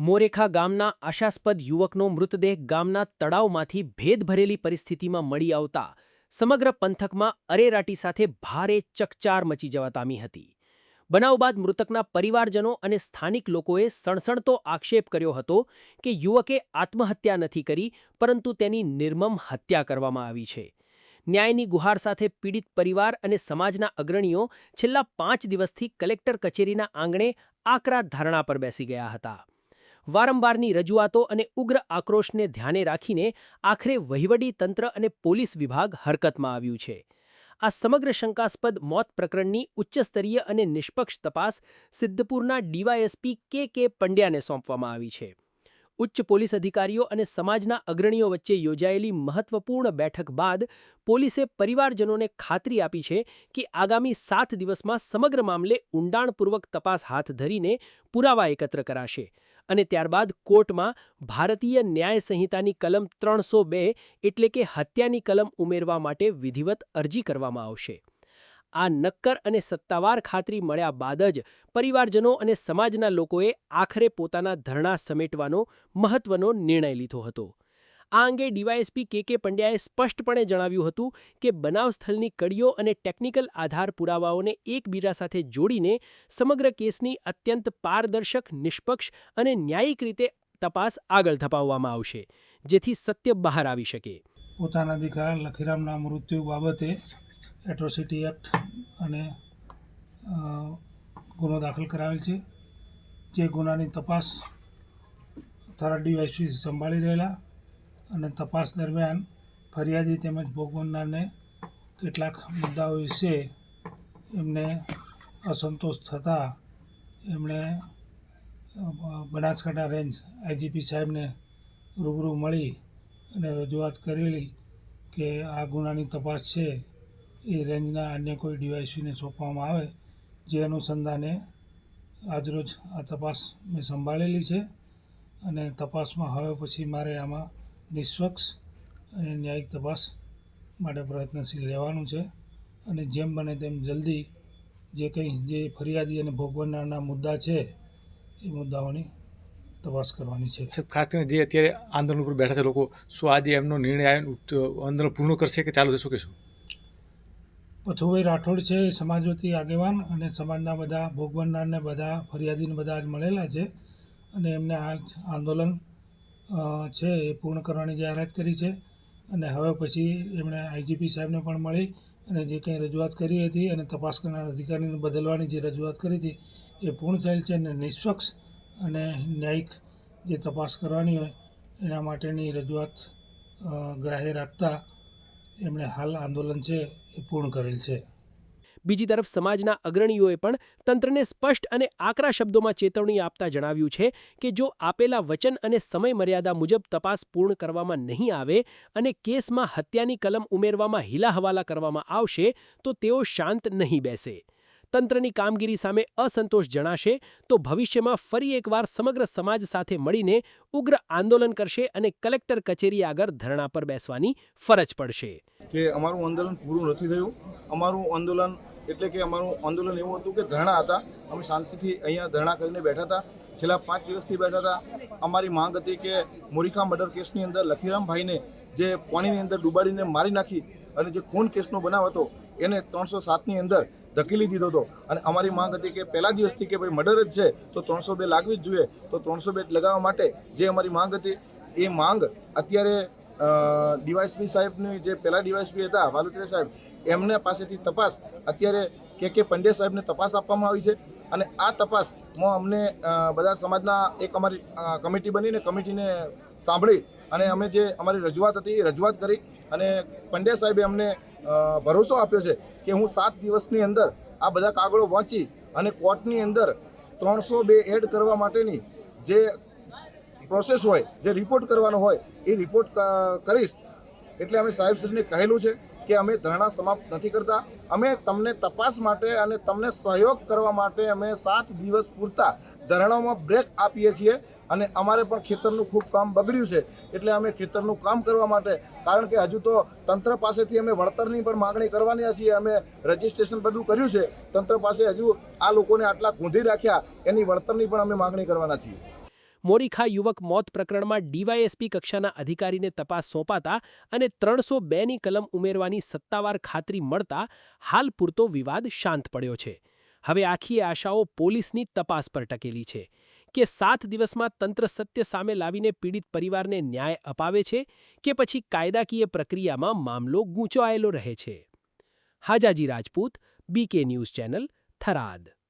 મોરેખા ગામના આશાસ્પદ યુવકનો મૃતદેહ ગામના તળાવમાંથી ભેદભરેલી પરિસ્થિતિમાં મળી આવતા સમગ્ર પંથકમાં અરેરાટી સાથે ભારે ચકચાર મચી જવા પામી હતી. બનાવ બાદ મૃતકના પરિવારજનો અને સ્થાનિક લોકોએ સણસણતો આક્ષેપ કર્યો હતો કે યુવકે આત્મહત્યા નથી કરી, પરંતુ તેની નિર્મમ હત્યા કરવામાં આવી છે. ન્યાયની ગુહાર સાથે પીડિત પરિવાર અને સમાજના અગ્રણીઓ છેલ્લા 5 દિવસથી કલેક્ટર કચેરીના આંગણે આકરા ધરણા પર બેસી ગયા હતા. વારંવારની રજૂઆતો અને ઉગ્ર આક્રોશને ધ્યાને રાખીને આખરે વહીવટી તંત્ર અને પોલીસ વિભાગ હરકતમાં આવ્યું છે. આ સમગ્ર શંકાસ્પદ મોત પ્રકરણની ઉચ્ચસ્તરીય અને નિષ્પક્ષ તપાસ સિદ્ધપુરના ડીવાયએસપી કે પંડ્યાને સોંપવામાં આવી છે. ઉચ્ચ પોલીસ અધિકારીઓ અને સમાજના અગ્રણીઓ વચ્ચે યોજાયેલી મહત્વપૂર્ણ બેઠક બાદ પોલીસે પરિવારજનોને ખાતરી આપી છે કે આગામી 7 દિવસમાં સમગ્ર મામલે ઊંડાણપૂર્વક તપાસ હાથ ધરીને પુરાવા એકત્ર કરાશે અને ત્યારબાદ કોર્ટમાં ભારતીય ન્યાય સંહિતાની કલમ 302 એટલે કે હત્યાની કલમ ઉમેરવા માટે વિધિવત અરજી કરવામાં આવશે. આ નક્કર અને સત્તાવાર ખાતરી મળ્યા બાદ જ પરિવારજનો અને સમાજના લોકોએ આખરે પોતાના ધરણા સમેટવાનો મહત્વનો નિર્ણય લીધો હતો. આ અંગે ડીવાયએસપી કે પંડ્યાએ સ્પષ્ટપણે જણાવ્યું હતું કે બનાવ સ્થળની કડીઓ અને ટેકનિકલ આધાર પુરાવાઓને એકબીજા સાથે જોડીને સમગ્ર કેસની અત્યંત પારદર્શક, નિષ્પક્ષ અને ન્યાયિક રીતે તપાસ આગળ ધપાવવામાં આવશે, જેથી સત્ય બહાર આવી શકે. પોતાના દીકરા લખીરામના મૃત્યુ બાબતે એટ્રોસિટી એક્ટ અને ગુનો દાખલ કરાવેલ છે. જે ગુનાની તપાસ થરાદ ડીવાયએસપી સંભાળી રહેલા અને તપાસ દરમિયાન ફરિયાદી તેમજ ભોગ બનનારને કેટલાક મુદ્દાઓ વિશે એમને અસંતોષ થતાં એમણે બનાસકાંઠા રેન્જ આઈજીપી સાહેબને રૂબરૂ મળી અને રજૂઆત કરેલી કે આ ગુનાની તપાસ છે એ રેન્જના અન્ય કોઈ ડીવાયએસપીને સોંપવામાં આવે. જે અનુસંધાને આજરોજ આ તપાસ મેં સંભાળેલી છે અને તપાસમાં હવે પછી મારે આમાં નિષ્પક્ષ અને ન્યાયિક તપાસ માટે પ્રયત્નશીલ રહેવાનું છે અને જેમ બને તેમ જલ્દી જે ફરિયાદી અને ભોગ બનનારના મુદ્દા છે એ મુદ્દાઓની તપાસ કરવાની છે. સાહેબ, ખાસ કરીને જે અત્યારે આંદોલન ઉપર બેઠા છે લોકો, શું આજે એમનો નિર્ણય આવ્યો આંદોલન પૂર્ણ કરશે કે ચાલુ થશે? શું પથુભાઈ રાઠોડ છે એ સમાજ વતી આગેવાન અને સમાજના બધા ભોગ બનનારને બધા ફરિયાદીને બધા જ મળેલા છે અને એમને આ આંદોલન છે એ પૂર્ણ કરવાની જાહેરાત કરી છે અને હવે પછી એમણે આઈજીપી સાહેબને પણ મળી અને જે કંઈ રજૂઆત કરી હતી અને તપાસ કરનાર અધિકારીને બદલવાની જે રજૂઆત કરી હતી એ પૂર્ણ થયેલ છે અને નિષ્પક્ષ અને ન્યાયિક જે તપાસ કરવાની હોય એના માટેની રજૂઆત ગ્રાહ્ય રાખતા એમણે હાલ આંદોલન છે એ પૂર્ણ કરેલ છે. બીજી તરફ સમાજના અગ્રણીઓએ પણ તંત્રને સ્પષ્ટ અને આકરા શબ્દોમાં ચેતવણી આપતા જણાવ્યું છે કે જો આપેલા વચન અને સમય મર્યાદા મુજબ તપાસ પૂર્ણ કરવામાં નહીં આવે અને કેસમાં હત્યાની કલમ ઉમેરવામાં હિલાહવાલા કરવામાં આવશે તો તેઓ શાંત નહીં બેસે. તંત્રની કામગીરી સામે અસંતોષ જણાશે તો ભવિષ્યમાં ફરી એકવાર સમગ્ર સમાજ સાથે મળીને ઉગ્ર આંદોલન કરશે અને કલેક્ટર કચેરી આગળ ધરણા પર બેસવાની ફરજ પડશે. કે અમારું આંદોલન પૂરું નથી થયું. અમારું આંદોલન એટલે કે અમારું આંદોલન એવું હતું કે ધરણા હતા. અમે શાંતિથી અહીંયા ધરણા કરીને બેઠા હતા. છેલ્લા 5 દિવસથી બેઠા હતા. અમારી માંગ હતી કે મોરેખા મર્ડર કેસની અંદર લખીરામભાઈને જે પાણીની અંદર ડૂબાડીને મારી નાખી અને જે ખૂન કેસનો બનાવ હતો એને 307ની અંદર ધકેલી દીધો હતો અને અમારી માંગ હતી કે પહેલા દિવસથી કે ભાઈ મર્ડર જ છે તો 302 લાગવી જ જોઈએ. તો 302 લગાવવા માટે જે અમારી માંગ હતી એ માંગ અત્યારે ડીવાયએસપી સાહેબની જે પહેલા ડીવાયએસપી હતા વાલુત્રે સાહેબ એમના પાસેથી તપાસ અત્યારે કે પંડ્યા સાહેબને તપાસ આપવામાં આવી છે અને આ તપાસમાં અમને બધા સમાજના એક અમારી કમિટી બનીને કમિટીને સાંભળી અને અમે જે અમારી રજૂઆત હતી એ રજૂઆત કરી અને પંડ્યા સાહેબે અમને ભરોસો આપ્યો છે કે હું 7 દિવસની અંદર આ બધા કાગળો વાંચી અને કોર્ટની અંદર 302 એડ કરવા માટેની જે પ્રોસેસ હોય, જે રિપોર્ટ કરવાનો હોય એ રિપોર્ટ કરીશ. એટલે અમે સાહેબશ્રીને કહેલું છે કે અમે ધરણા સમાપ્ત નથી કરતા. અમે તમને તપાસ માટે અને તમને સહયોગ કરવા માટે અમે 7 દિવસ પૂરતા ધરણામાં બ્રેક આપીએ છીએ અને અમારે પણ ખેતરનું ખૂબ કામ બગડ્યું છે એટલે અમે ખેતરનું કામ કરવા માટે, કારણ કે હજુ તો તંત્ર પાસેથી અમે વળતરની પણ માગણી કરવાની છીએ. અમે રજિસ્ટ્રેશન બધું કર્યું છે. તંત્ર પાસે હજુ આ લોકોને આટલા ગૂંધી રાખ્યા એની વળતરની પણ અમે માગણી કરવાના છીએ. મોરીખા યુવક મોત પ્રકરણમાં ડીવાયએસપી કક્ષાના અધિકારીને તપાસ સોંપાતા અને 302ની કલમ ઉમેરવાની સત્તાવાર ખાતરી મળતા હાલ પૂરતો વિવાદ શાંત પડ્યો છે. હવે આખી આશાઓ પોલીસની તપાસ પર ટકેલી છે કે 7 દિવસમાં તંત્ર સત્ય સામે લાવીને પીડિત પરિવારને ન્યાય અપાવે છે કે પછી કાયદાકીય પ્રક્રિયામાં મામલો ગૂંચવાયેલો રહે છે. હાજાજી Rajput, BK news channel, Tharad.